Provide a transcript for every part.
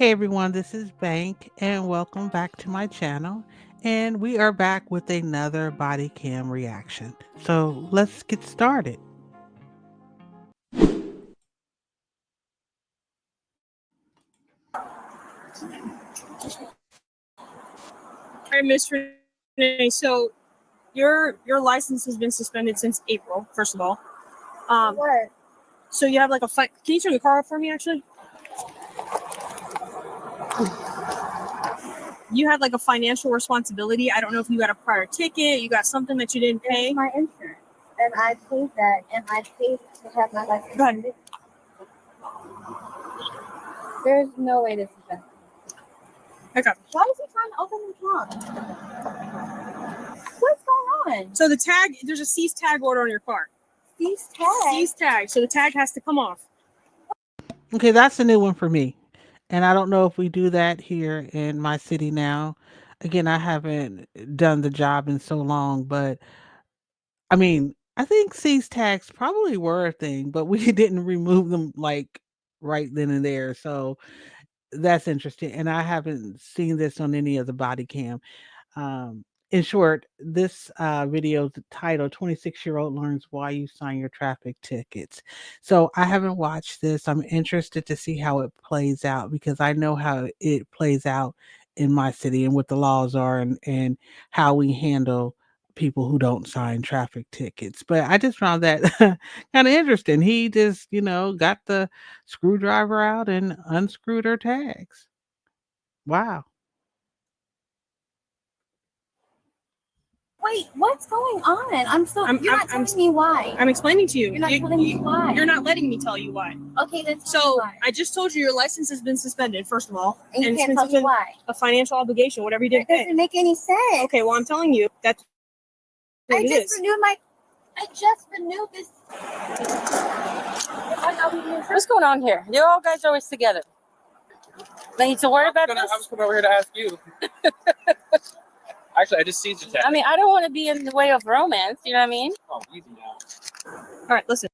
Hey everyone, this is Bank and welcome back to my channel. And we are back with another body cam reaction. So let's get started. All right, Miss Renee. So your license has been suspended since April. First of all, What? so you have like a Can you turn the car off for me? Actually, you had like a financial responsibility. I don't know if you got a prior ticket. You got something that you didn't pay. It's my insurance, and I paid that, and I paid to have my license. Go ahead. There's no way this is done. Okay. Why is he trying to open the trunk? What's going on? So the tag, there's a seize tag order on your car. These tags. Seize tag. So the tag has to come off. Okay, that's a new one for me. And I don't know if we do that here in my city now. Again, I haven't done the job in so long, but I mean, I think seize tags probably were a thing, but we didn't remove them like right then and there. So that's interesting. And I haven't seen this on any of the body cam. In short, this video is titled 26-Year-Old Learns Why You Sign Your Traffic Tickets. So I haven't watched this. I'm interested to see how it plays out because I know how it plays out in my city and what the laws are and how we handle people who don't sign traffic tickets. But I just found that kind of interesting. He just, got the screwdriver out and unscrewed her tags. Wow. Wait, what's going on? You're not telling me why. I'm explaining to you. You're not telling me why. You're not letting me tell you why. Okay, then. So I just told you your license has been suspended. First of all, and you can't tell me why. A financial obligation, whatever you did. It doesn't make any sense. Okay, well I'm telling you that's. I just renewed this. What's going on here? You all guys are always together. They need to worry about this. I was coming over here to ask you. Actually, I just seized the tag. I mean, I don't want to be in the way of romance. You know what I mean? Oh, easy now. All right, listen.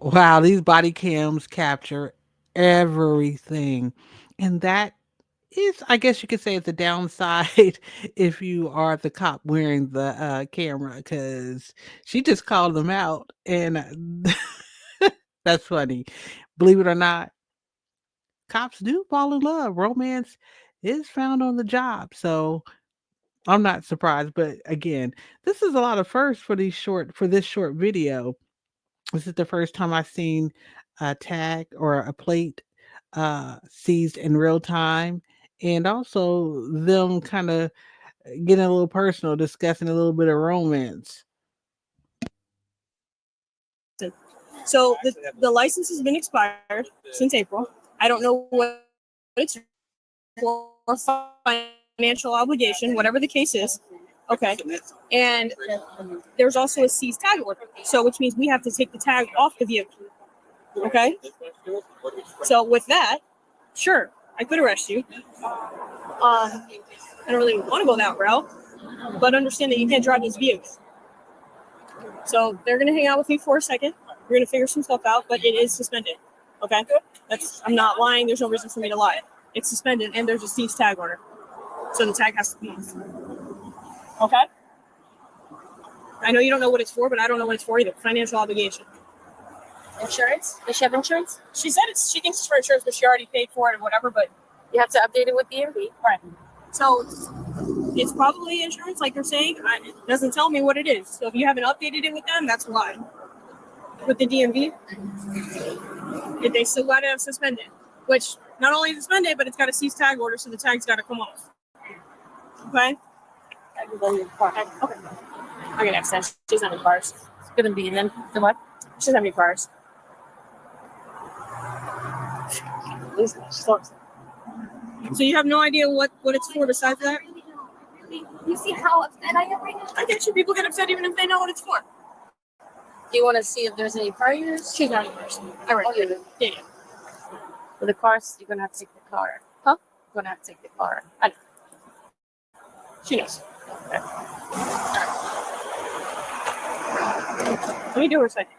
Wow, these body cams capture everything. And that is, I guess you could say, it's a downside if you are the cop wearing the camera because she just called them out. And that's funny. Believe it or not, cops do fall in love. Romance is found on the job. So I'm not surprised. But again, this is a lot of firsts for this short video. This is the first time I've seen a tag or a plate seized in real time, and also them kind of getting a little personal, discussing a little bit of romance. So the license has been expired since April. I don't know what it's for, financial obligation, whatever the case is. Okay. And there's also a seized tag order. So which means we have to take the tag off the vehicle. Okay. So with that, sure, I could arrest you. I don't really want to go that route, but understand that you can't drive this vehicle. So they're gonna hang out with you for a second. We're gonna figure some stuff out, but it is suspended. Okay, I'm not lying. There's no reason for me to lie. It's suspended, and there's a seized tag order, so the tag has to be off. Okay. I know you don't know what it's for, but I don't know what it's for either. Financial obligation. Insurance? Does she have insurance? She said she thinks it's for insurance, but she already paid for it or whatever. But You have to update it with B.A.N.K. right. So it's probably insurance, like they're saying. It doesn't tell me what it is. So if you haven't updated it with them, that's why. With the DMV, they still got to suspend it. Which not only is suspended, but it's got a cease tag order, so the tag's got to come off. Okay. Okay. I'm gonna extend. She doesn't have any cars. It's going to be then. The what? She doesn't have any cars. So you have no idea what it's for besides that? You see how upset I am right now? I get you. People get upset even if they know what it's for. Do you want to see if there's any priors? She's not a person. All right. Oh, yeah. Yeah. For the cars, you're going to have to take the car. Huh? You're going to have to take the car. I know. She knows. Okay. Let me do her second.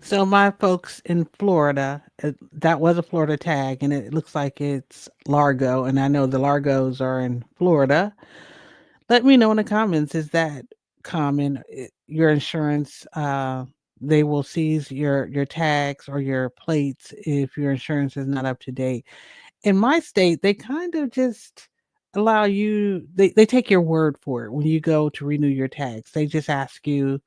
So my folks in Florida, that was a Florida tag, and it looks like it's Largo, and I know the Largos are in Florida. Let me know in the comments, is that common? Your insurance, they will seize your tags or your plates if your insurance is not up to date. In my state, they kind of just allow you, they take your word for it when you go to renew your tags. They just ask you,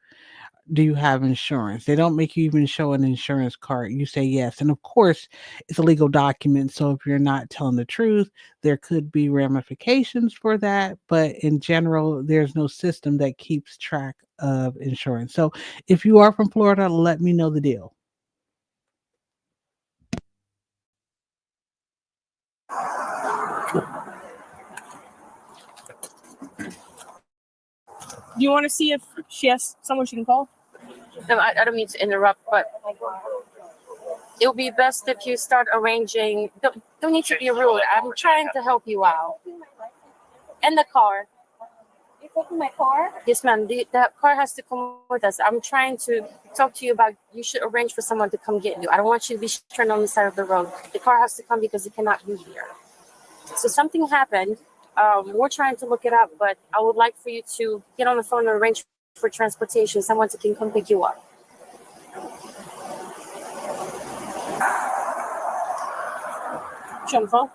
do you have insurance? They don't make you even show an insurance card. You say yes. And of course, it's a legal document. So if you're not telling the truth, there could be ramifications for that. But in general, there's no system that keeps track of insurance. So if you are from Florida, let me know the deal. Do you want to see if she has someone she can call? No, I don't mean to interrupt, but it would be best if you start arranging. Don't need to be rude. I'm trying to help you out. And the car. You're taking my car? Yes, ma'am. The car has to come with us. I'm trying to talk to you about you should arrange for someone to come get you. I don't want you to be stranded on the side of the road. The car has to come because it cannot be here. So something happened. We're trying to look it up, but I would like for you to get on the phone and arrange for transportation. Someone can come pick you up. She on the phone?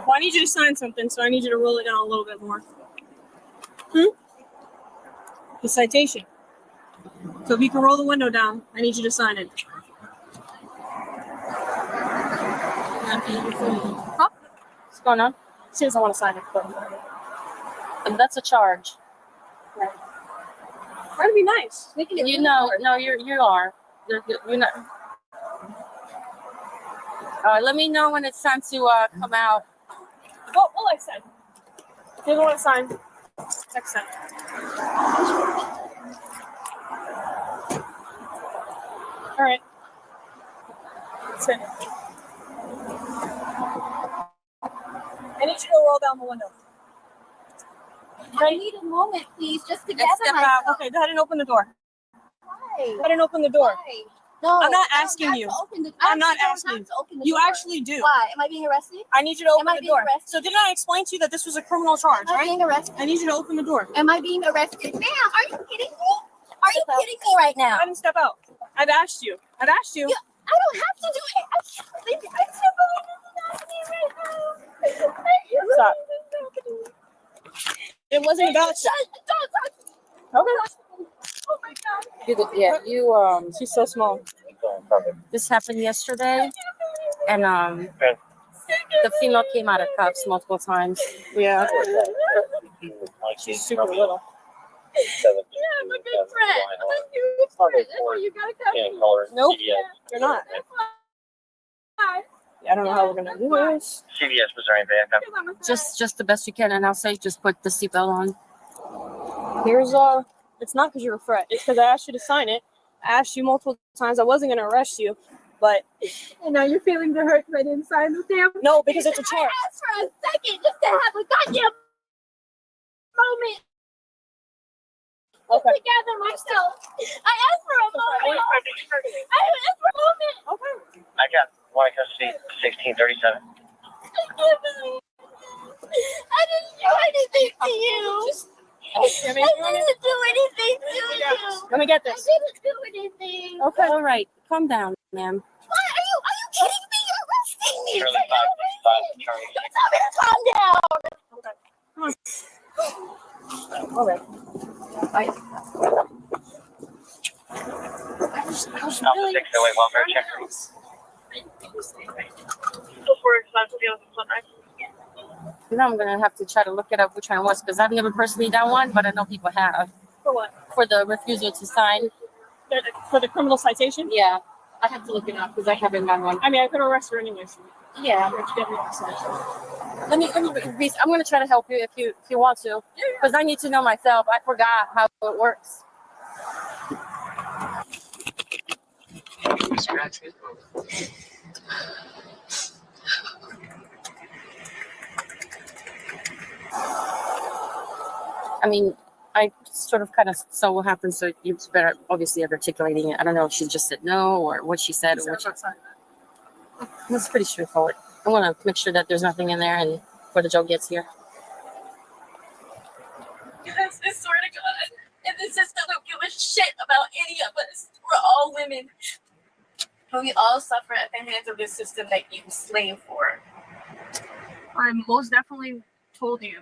Well, I need you to sign something, so I need you to roll it down a little bit more. The citation. So if you can roll the window down, I need you to sign it. Huh? What's going on? She doesn't want to sign it, but That's a charge. try to be nice. Making it You really know, hard. no, you are. You're not. Let me know when it's time to come out. Oh, like I said. If you don't want to sign, next time. All right. That's it. I need you to roll down the window. I need a moment, please, just to gather step myself. out. Okay, go ahead and open the door. Why? Go ahead and open the door. Why? No, I'm not I don't asking have you. to open the- I'm not I don't asking. have to open the You door. actually do. Why? Am I being arrested? I need you to open Am I the being door. arrested? So didn't I explain to you that this was a criminal charge, Am I right? being arrested? I need you to open the door. Am I being arrested? Ma'am, are you kidding me? Are you kidding me right now? I didn't step out. I've asked you. I've asked you. Yeah, I don't have to do it. I can't believe it. I can't believe this is happening right now. I can't believe Stop. this is happening. It wasn't about you. Don't touch me. Okay. Oh my God. She's so small. This happened yesterday, and the female came out of cuffs multiple times. Yeah. She's super little. Yeah, I'm a good friend. I'm a good friend. That's why you gotta come here. Nope. You're not. That's why. I don't know how we're gonna do this. CVS was right back up. Because I'm a friend. Just the best you can, and I'll say just put the seatbelt on. Here's it's not because you're a threat. It's because I asked you to sign it. I asked you multiple times. I wasn't gonna arrest you, but And now you're feeling the hurt because I didn't sign the damn. no, because it's a I charge. asked for a second just to have a goddamn moment Okay. to gather myself. I asked for a moment. I asked for a moment. Okay. I got one custody 1637. I can't believe it. I didn't do anything to you. I didn't do anything to you. Let me get I this. didn't do anything. Okay. All right, calm down, ma'am. Why are you kidding me? You're arresting me. Shirley You're 565 Charlie. Don't tell me to calm down. All right. Alpha 608 welfare check. You know, I'm gonna have to try to look it up which one it was because I've never personally done one, but I know people have. For what? For the refusal to sign. For the criminal citation? Yeah, I have to look it up because I haven't done one. I mean, I could arrest her anyways. Yeah. Let me I'm gonna try to help you if you want to, because I need to know myself. I forgot how it works. I mean, I sort of kind of saw what happened, so you better obviously articulating it. I don't know if she just said no or what she said or what she said. It's pretty straightforward. I want to make sure that there's nothing in there and before the Joe gets here. Guys, I swear to God, and this system don't give a shit about any of us. We're all women. And we all suffer at the hands of this system that you slave for. I most definitely told you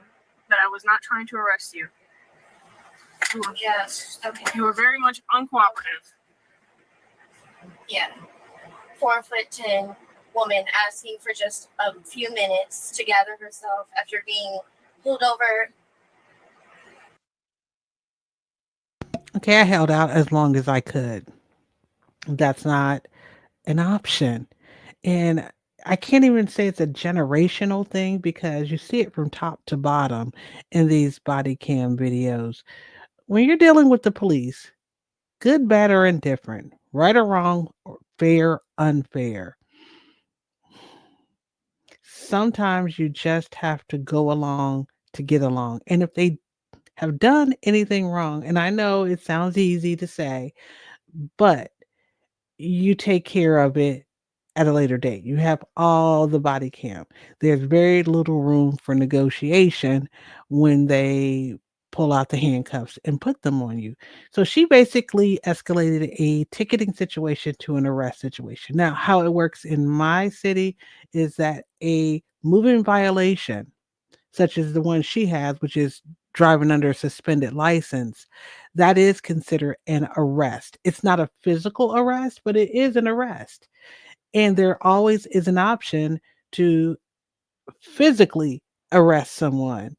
that I was not trying to arrest you. Yes, okay. You were very much uncooperative. Yeah. 4'10" woman asking for just a few minutes to gather herself after being pulled over. Okay, I held out as long as I could. That's not an option. And I can't even say it's a generational thing because you see it from top to bottom in these body cam videos. When you're dealing with the police, good, bad, or indifferent, right or wrong, or fair, unfair, sometimes you just have to go along to get along. And if they have done anything wrong, and I know it sounds easy to say, but you take care of it at a later date. You have all the body cam. There's very little room for negotiation when they pull out the handcuffs and put them on you. So she basically escalated a ticketing situation to an arrest situation. Now, how it works in my city is that a moving violation, such as the one she has, which is driving under a suspended license, that is considered an arrest. It's not a physical arrest, but it is an arrest. And there always is an option to physically arrest someone,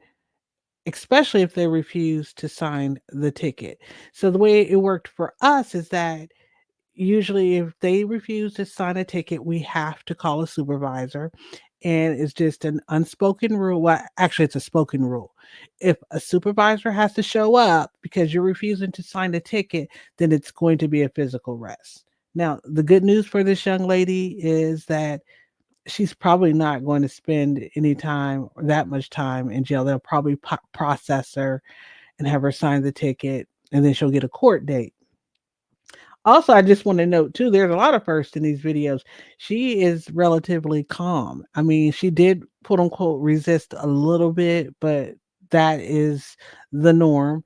especially if they refuse to sign the ticket. So the way it worked for us is that usually if they refuse to sign a ticket, we have to call a supervisor. And it's just an unspoken rule. Well, actually, it's a spoken rule. If a supervisor has to show up because you're refusing to sign the ticket, then it's going to be a physical arrest. Now, the good news for this young lady is that she's probably not going to spend any time or that much time in jail. They'll probably process her and have her sign the ticket, and then she'll get a court date. Also, I just want to note too, there's a lot of firsts in these videos. She is relatively calm. I mean, she did quote unquote resist a little bit, but that is the norm.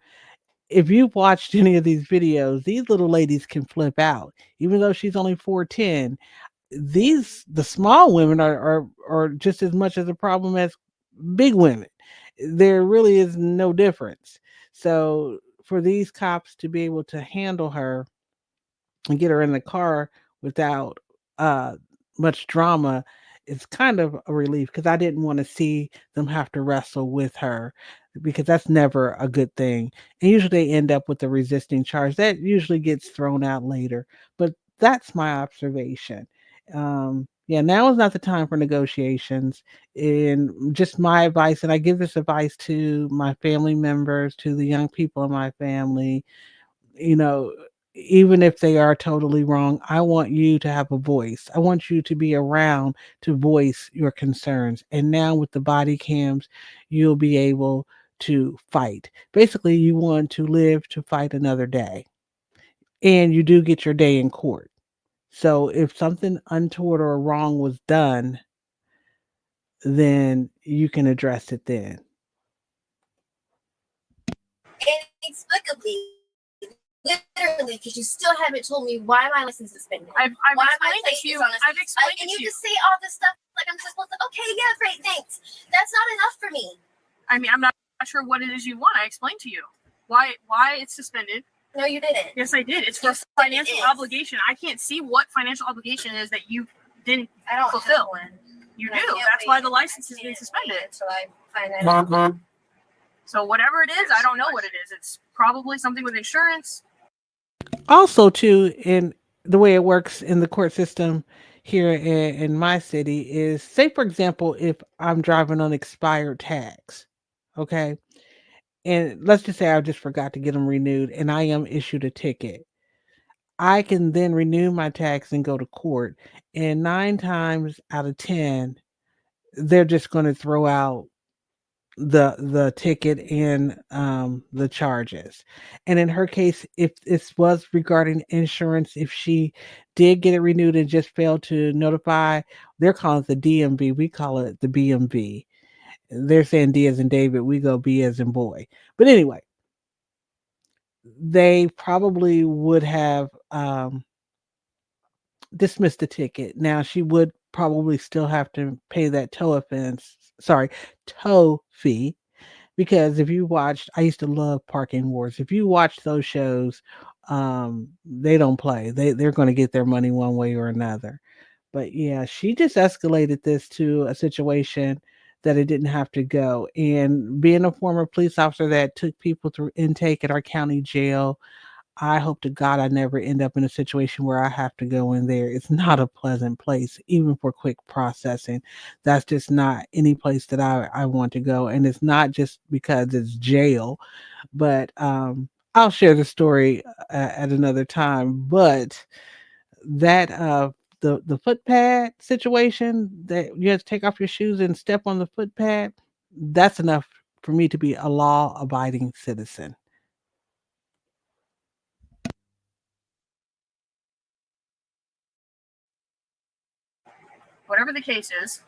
If you've watched any of these videos, these little ladies can flip out. Even though she's only 4'10, the small women are just as much as a problem as big women. There really is no difference. So for these cops to be able to handle her and get her in the car without uh much drama is kind of a relief because I didn't want to see them have to wrestle with her because that's never a good thing. And usually they end up with a resisting charge that usually gets thrown out later. But that's my observation. Yeah, now is not the time for negotiations. And just my advice, and I give this advice to my family members, to the young people in my family, you know, even if they are totally wrong, I want you to have a voice. I want you to be around to voice your concerns. And now with the body cams, you'll be able to fight. Basically, you want to live to fight another day. And you do get your day in court. So if something untoward or wrong was done, then you can address it then. Inexplicably, literally, because you still haven't told me why my license is suspended. I've Why my explained it plate to is you. on a I've explained and it you to you. just say all this stuff like I'm just supposed to. Okay, yeah, great, thanks. That's not enough for me. I mean, I'm not sure what it is you want. I explained to you why it's suspended. No, you didn't. Yes, I did. It's You for said financial it is. obligation. I can't see what financial obligation is that you didn't I don't fulfill. have one. You And I do. can't That's wait- why the license I has been can't suspended. wait until I find that out. So whatever it is, I don't know what it is. It's probably something with insurance. Also, too, in the way it works in the court system here in my city is, say, for example, if I'm driving on expired tags, okay, and let's just say I just forgot to get them renewed and I am issued a ticket. I can then renew my tags and go to court. And 9 times out of 10, they're just going to throw out the ticket and the charges. And in her case, if this was regarding insurance, if she did get it renewed and just failed to notify, they're calling it the DMV. We call it the BMV. They're saying D as in David, we go B as in boy. But anyway, they probably would have dismissed the ticket. Now she would probably still have to pay that tow fee. Because if you watched, I used to love Parking Wars. If you watch those shows, they don't play. They're going to get their money one way or another. But yeah, she just escalated this to a situation that it didn't have to go. And being a former police officer that took people through intake at our county jail, I hope to God I never end up in a situation where I have to go in there. It's not a pleasant place, even for quick processing. That's just not any place that I want to go. And it's not just because it's jail, but I'll share the story at another time. But that the footpad situation that you have to take off your shoes and step on the footpad, that's enough for me to be a law abiding citizen. Whatever the case is,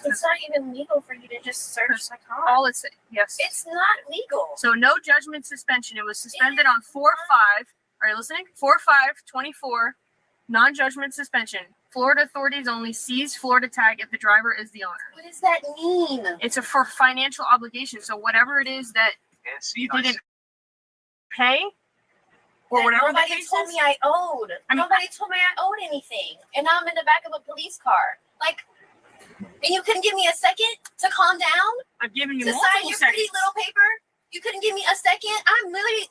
It's not even legal for you to just search the car. all it's yes. It's not legal. So no judgment suspension. It was suspended on 4/5. Are you listening? 4/5/24. Non-judgment suspension. Florida authorities only seize Florida tag if the driver is the owner. What does that mean? It's for financial obligation. So whatever it is that you didn't pay, or That whatever the nobody case told is. me I owed. I mean, Nobody told me I owed anything, and now I'm in the back of a police car. Like, and you couldn't give me a second to calm down, I've given you to sign multiple your pretty seconds. little paper. You couldn't give me a second. I'm literally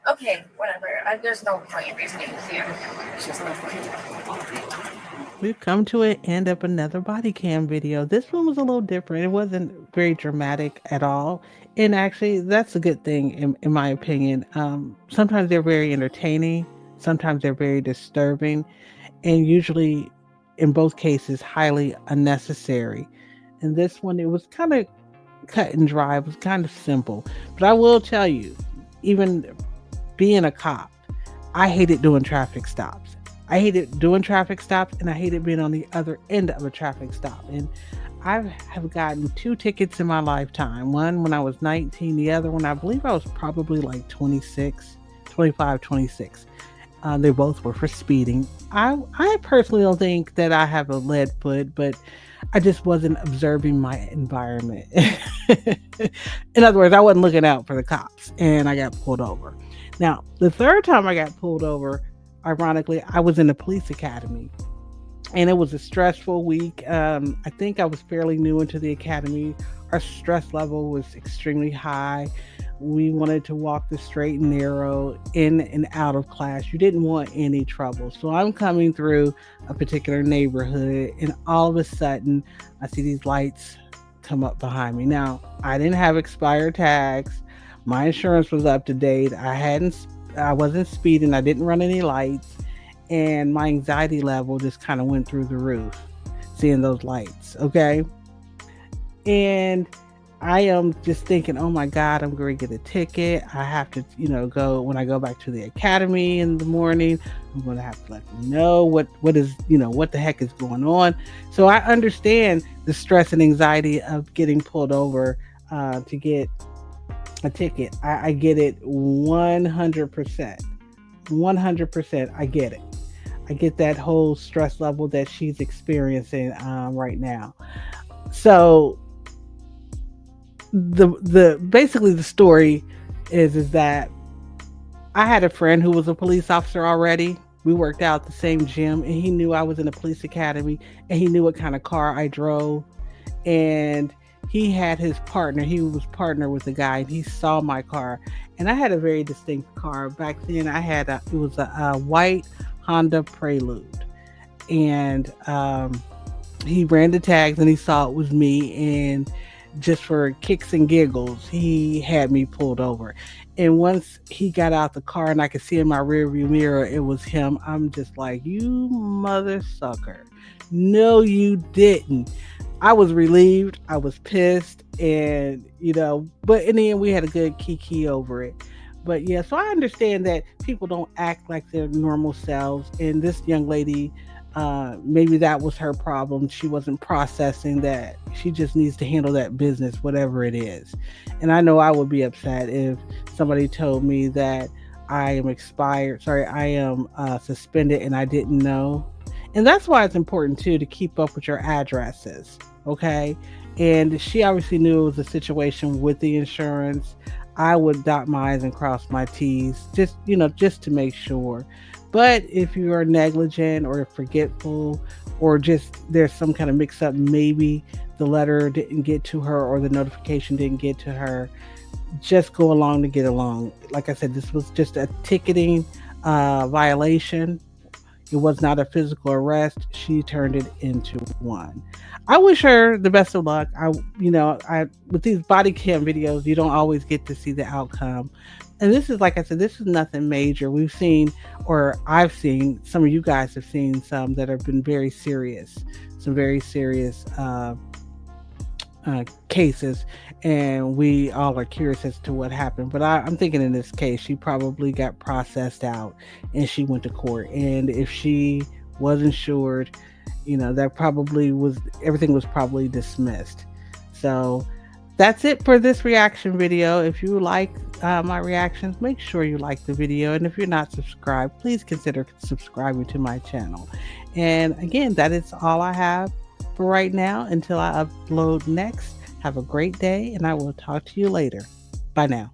okay. Whatever. There's no point in reasoning here. It's just no point. We've come to an end of another body cam video. This one was a little different. It wasn't very dramatic at all. And actually, that's a good thing, in my opinion. Sometimes they're very entertaining, sometimes they're very disturbing, and usually, in both cases, highly unnecessary. And this one, it was kind of cut and dry, it was kind of simple. But I will tell you, even being a cop, I hated doing traffic stops. I hated doing traffic stops and I hated being on the other end of a traffic stop. And I have gotten two tickets in my lifetime. One when I was 19, the other one I believe I was probably like 26, 25, 26. They both were for speeding. I personally don't think that I have a lead foot, but I just wasn't observing my environment. In other words, I wasn't looking out for the cops and I got pulled over. Now, the third time I got pulled over, ironically, I was in the police academy and it was a stressful week. I think I was fairly new into the academy. Our stress level was extremely high. We wanted to walk the straight and narrow in and out of class. You didn't want any trouble. So I'm coming through a particular neighborhood, and all of a sudden, I see these lights come up behind me. Now, I didn't have expired tags. My insurance was up to date. I wasn't speeding. I didn't run any lights, and my anxiety level just kind of went through the roof seeing those lights. Okay. And I am just thinking, oh my God, I'm going to get a ticket. I have to, go when I go back to the academy in the morning. I'm going to have to let them know what is, what the heck is going on. So I understand the stress and anxiety of getting pulled over to get a ticket. I get it 100%. 100%. I get it. I get that whole stress level that she's experiencing right now. So the basically the story is that I had a friend who was a police officer already. We worked out at the same gym, and he knew I was in a police academy, and he knew what kind of car I drove. And he had his partner. He was partner with the guy, and he saw my car. And I had a very distinct car back then. It was a white Honda Prelude, and he ran the tags, and he saw it was me, and just for kicks and giggles, he had me pulled over. And once he got out the car and I could see in my rearview mirror it was him, I'm just like, you mother sucker. No, you didn't. I was relieved. I was pissed. And, but in the end, we had a good kiki over it. But yeah, so I understand that people don't act like their normal selves. And this young lady, maybe that was her problem. She wasn't processing that. She just needs to handle that business, whatever it is. And I know I would be upset if somebody told me that I am expired. Sorry, I am suspended and I didn't know. And that's why it's important too to keep up with your addresses. Okay. And she obviously knew it was a situation with the insurance. I would dot my I's and cross my T's, just to make sure. But if you are negligent or forgetful, or just there's some kind of mix up, maybe the letter didn't get to her or the notification didn't get to her, just go along to get along. Like I said, this was just a ticketing violation. It was not a physical arrest. She turned it into one. I wish her the best of luck. I with these body cam videos, you don't always get to see the outcome. And this is, like I said, this is nothing major. We've seen, or I've seen, some of you guys have seen some that have been very serious, some very serious cases, and we all are curious as to what happened. But I'm thinking in this case, she probably got processed out and she went to court. And if she was insured, that probably was, everything was probably dismissed. So that's it for this reaction video. If you like my reactions, make sure you like the video. And if you're not subscribed, please consider subscribing to my channel. And again, that is all I have for right now until I upload next. Have a great day, and I will talk to you later. Bye now.